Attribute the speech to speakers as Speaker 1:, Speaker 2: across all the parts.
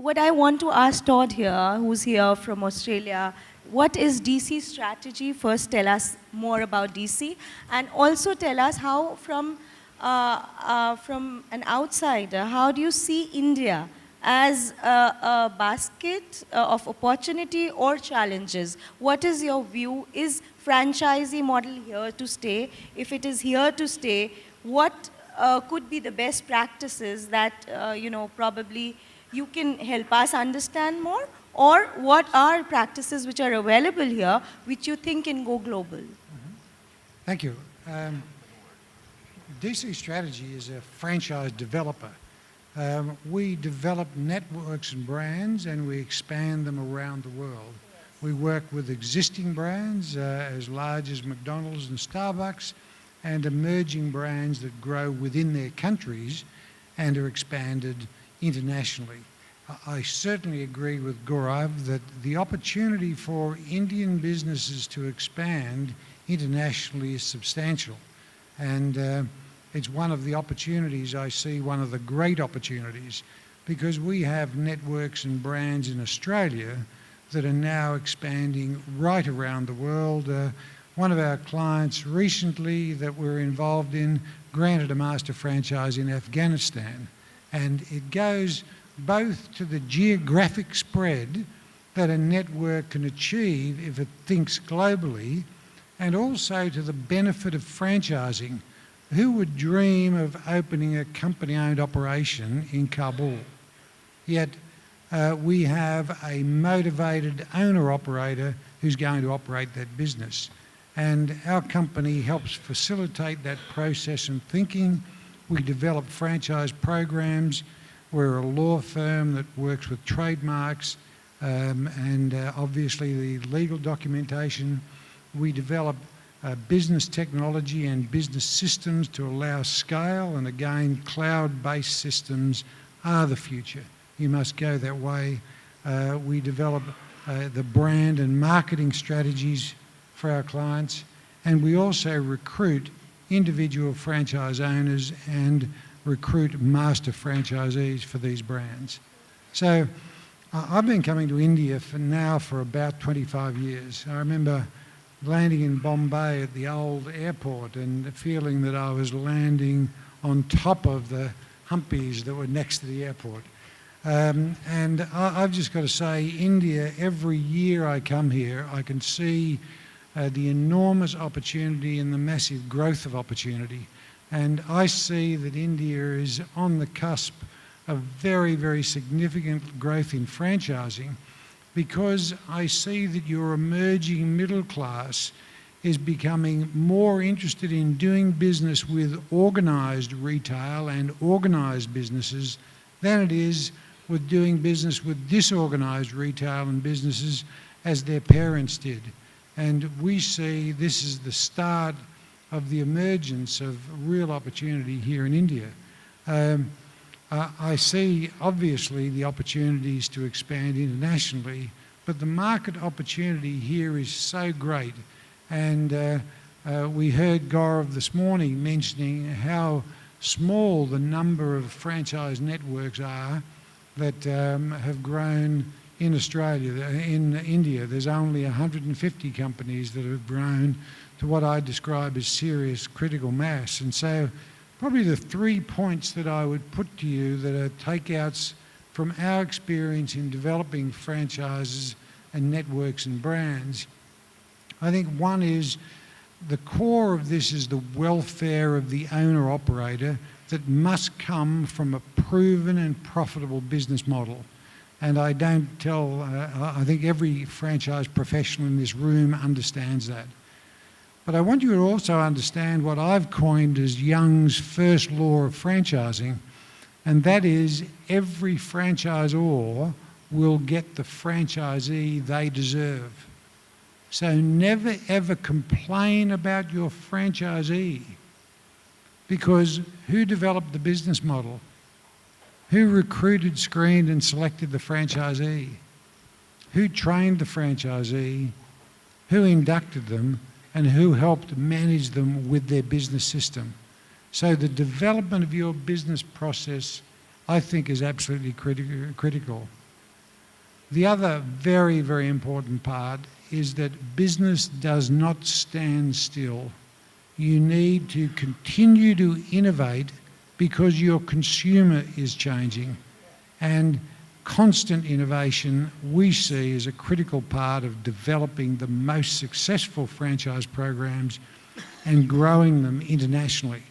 Speaker 1: what I want to ask Todd here, who's here from Australia, what is DC's strategy? First, tell us more about DC, and also tell us how, from an outsider, how do you see India as a basket of opportunity or challenges? What is your view? Is franchisee model here to stay? If it is here to stay, what could be the best practices that, probably you can help us understand more? Or what are practices which are available here, which you think can go global?
Speaker 2: Thank you. DC Strategy is a franchise developer. We develop networks and brands, and we expand them around the world. We work with existing brands as large as McDonald's and Starbucks, and emerging brands that grow within their countries and are expanded internationally. I certainly agree with Gaurav that the opportunity for Indian businesses to expand internationally is substantial. And it's one of the opportunities I see, one of the great opportunities, because we have networks and brands in Australia that are now expanding right around the world. One of our clients recently that we're involved in granted a master franchise in Afghanistan. And it goes both to the geographic spread that a network can achieve if it thinks globally, and also to the benefit of franchising. Who would dream of opening a company-owned operation in Kabul? Yet we have a motivated owner-operator who's going to operate that business. And our company helps facilitate that process and thinking. We develop franchise programs. We're a law firm that works with trademarks and obviously the legal documentation. We develop business technology and business systems to allow scale, and again, cloud-based systems are the future. You must go that way. We develop the brand and marketing strategies for our clients, and we also recruit individual franchise owners and recruit master franchisees for these brands. So I've been coming to India for about 25 years. I remember landing in Bombay at the old airport and feeling that I was landing on top of the humpies that were next to the airport. And I've just got to say, India, every year I come here, I can see the enormous opportunity and the massive growth of opportunity. And I see that India is on the cusp of very, very significant growth in franchising, because I see that your emerging middle class is becoming more interested in doing business with organised retail and organised businesses than it is with doing business with disorganised retail and businesses as their parents did. And we see this is the start of the emergence of real opportunity here in India. I see obviously the opportunities to expand internationally, but the market opportunity here is so great. And we heard Gaurav this morning mentioning how small the number of franchise networks are that have grown in Australia. In India, there's only 150 companies that have grown to what I describe as serious critical mass. And so probably the 3 points that I would put to you that are takeouts from our experience in developing franchises and networks and brands, I think one is the core of this is the welfare of the owner-operator that must come from a proven and profitable business model. And I don't tell, I think every franchise professional in this room understands that. But I want you to also understand what I've coined as Young's first law of franchising, and that is every franchisor will get the franchisee they deserve. So never ever complain about your franchisee, because who developed the business model? Who recruited, screened and selected the franchisee? Who trained the franchisee? Who inducted them? And who helped manage them with their business system? So the development of your business process, I think, is absolutely critical. The other very, very important part is that business does not stand still. You need to continue to innovate because your consumer is changing. And constant innovation we see as a critical part of developing the most successful franchise programs and growing them internationally.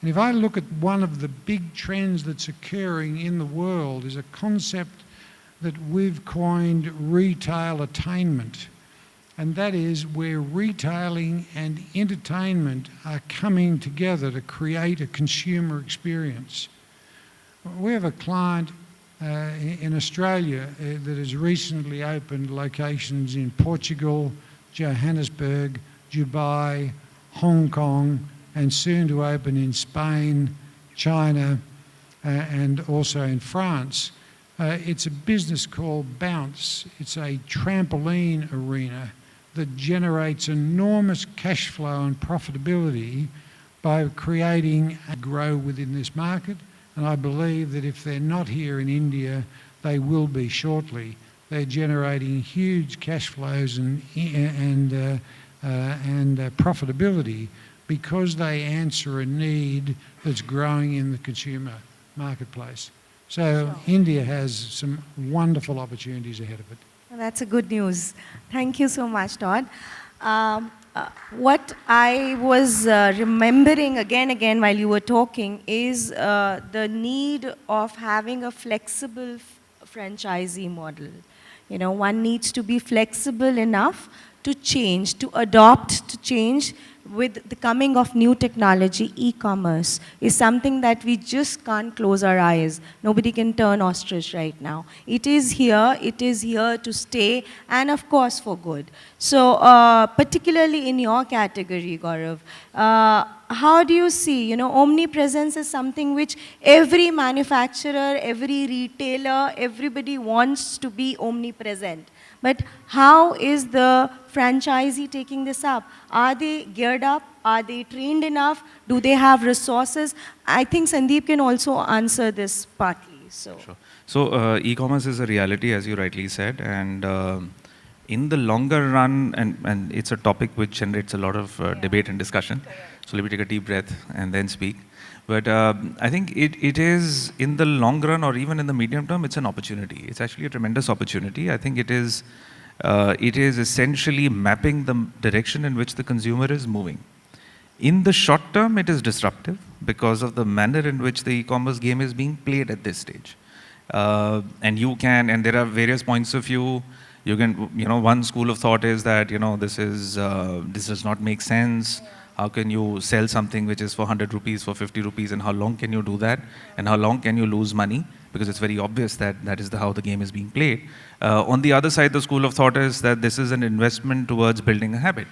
Speaker 2: And if I look at one of the big trends that's occurring in the world is a concept that we've coined retail attainment. And that is where retailing and entertainment are coming together to create a consumer experience. We have a client in Australia that has recently opened locations in Portugal, Johannesburg, Dubai, Hong Kong, and soon to open in Spain, China, and also in France. It's a business called Bounce. It's a trampoline arena that generates enormous cash flow and profitability by creating and grow within this market. And I believe that if they're not here in India, they will be shortly. They're generating huge cash flows and profitability because they answer a need that's growing in the consumer marketplace. So India has some wonderful opportunities ahead of it.
Speaker 1: Well, that's a good news. Thank you so much, Todd. What I was remembering again while you were talking is the need of having a flexible franchisee model. You know, one needs to be flexible enough to change, to adopt, to change. With the coming of new technology, e-commerce is something that we just can't close our eyes. Nobody can turn ostrich right now. It is here to stay, and of course for good. So particularly in your category, Gaurav, how do you see, omnipresence is something which every manufacturer, every retailer, everybody wants to be omnipresent. But how is the franchisee taking this up? Are they geared up? Are they trained enough? Do they have resources? I think Sandeep can also answer this partly. So,
Speaker 3: sure. So e-commerce is a reality, as you rightly said, and in the longer run, and it's a topic which generates a lot of debate and discussion. So let me take a deep breath and then speak. But I think it is, in the long run or even in the medium term, it's an opportunity. It's actually a tremendous opportunity. I think it is essentially mapping the direction in which the consumer is moving. In the short term, it is disruptive because of the manner in which the e-commerce game is being played at this stage. And there are various points of view. You can, one school of thought is that, this does not make sense. How can you sell something which is for 100 rupees, for 50 rupees, and how long can you do that? And how long can you lose money? Because it's very obvious that that is how the game is being played. On the other side, the school of thought is that this is an investment towards building a habit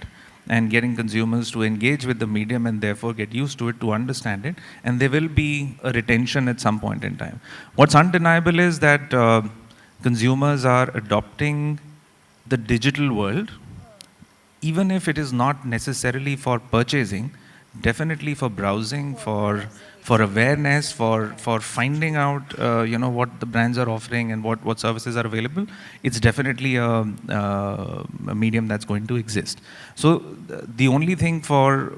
Speaker 3: and getting consumers to engage with the medium and therefore get used to it, to understand it, and there will be a retention at some point in time. What's undeniable is that consumers are adopting the digital world, even if it is not necessarily for purchasing, definitely for browsing, for awareness, for finding out what the brands are offering and what services are available. It's definitely a medium that's going to exist. So the only thing for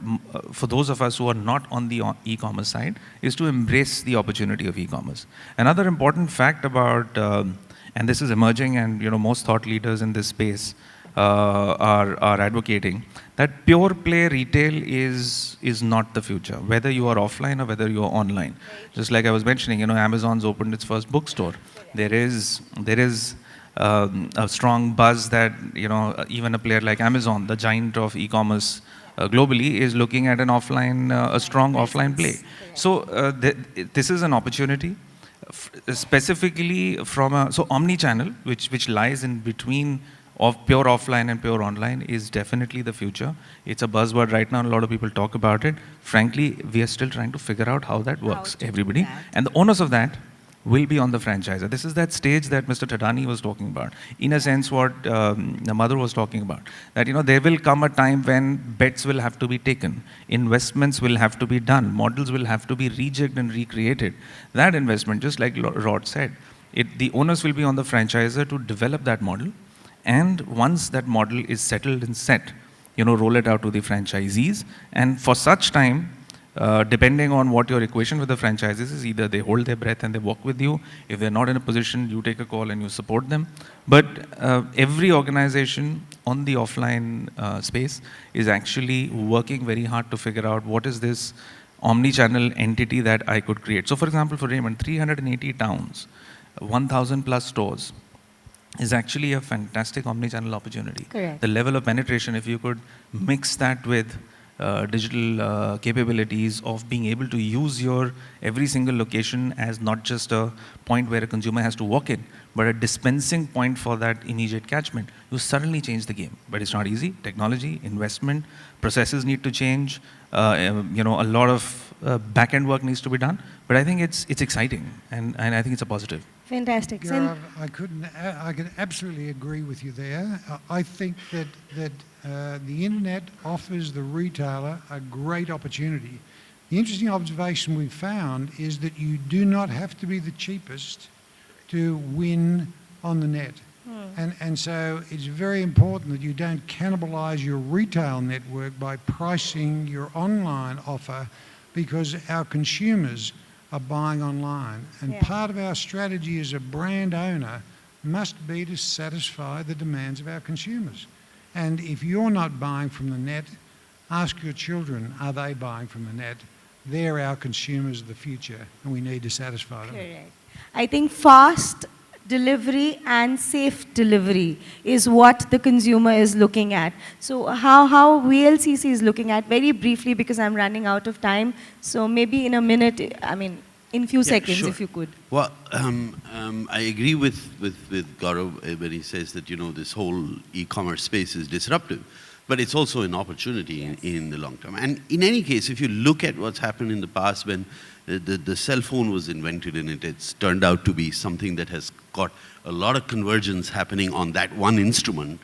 Speaker 3: those of us who are not on the e-commerce side is to embrace the opportunity of e-commerce. Another important fact about, and this is emerging, and most thought leaders in this space are advocating, that pure play retail is not the future, whether you are offline or whether you are online. Just like I was mentioning, Amazon's opened its first bookstore. There is a strong buzz that even a player like Amazon, the giant of e-commerce globally, is looking at a strong offline play. So this is an opportunity. Specifically so omni-channel, which lies in between of pure offline and pure online, is definitely the future. It's a buzzword right now, a lot of people talk about it. Frankly, we are still trying to figure out how that works, everybody. And the onus of that will be on the franchisor. This is that stage that Mr. Thadani was talking about. In a sense, what the mother was talking about, that there will come a time when bets will have to be taken, investments will have to be done, models will have to be rejigged and recreated. That investment, just like Rod said, The onus will be on the franchisor to develop that model, and once that model is settled and set, roll it out to the franchisees. And for such time, depending on what your equation with the franchises is, either they hold their breath and they walk with you. If they're not in a position, you take a call and you support them. But every organization on the offline space is actually working very hard to figure out what is this omni-channel entity that I could create. So for example, for Raymond, 380 towns, 1,000 plus stores is actually a fantastic omni-channel opportunity.
Speaker 1: Correct.
Speaker 3: The level of penetration, if you could mix that with digital capabilities of being able to use your every single location as not just a point where a consumer has to walk in, but a dispensing point for that immediate catchment, you suddenly change the game. But it's not easy. Technology, investment, processes need to change. A lot of back-end work needs to be done. But I think it's exciting, and I think it's a positive.
Speaker 1: Fantastic.
Speaker 2: Gaurav, I could absolutely agree with you there. I think that the internet offers the retailer a great opportunity. The interesting observation we've found is that you do not have to be the cheapest to win on the net. And so it's very important that you don't cannibalize your retail network by pricing your online offer, because our consumers are buying online. And part of our strategy as a brand owner must be to satisfy the demands of our consumers. And if you're not buying from the net, ask your children, are they buying from the net? They're our consumers of the future, and we need to satisfy them.
Speaker 1: Correct. I think fast delivery and safe delivery is what the consumer is looking at. So how VLCC is looking at, very briefly, because I'm running out of time. So maybe in a minute, in few seconds,
Speaker 4: sure.
Speaker 1: if you could.
Speaker 4: Well, I agree with Gaurav when he says that, this whole e-commerce space is disruptive, but it's also an opportunity in the long term. And in any case, if you look at what's happened in the past when the cell phone was invented, and it's turned out to be something that has got a lot of convergence happening on that one instrument,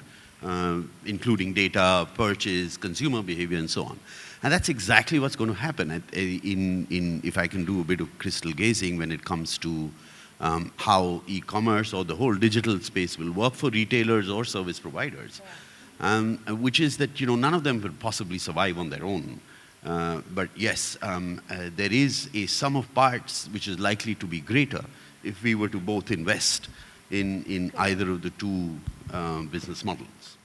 Speaker 4: including data, purchase, consumer behavior, and so on. And that's exactly what's going to happen if I can do a bit of crystal gazing when it comes to how e-commerce or the whole digital space will work for retailers or service providers, which is that, none of them will possibly survive on their own. But yes, there is a sum of parts which is likely to be greater if we were to both invest in either of the two business models.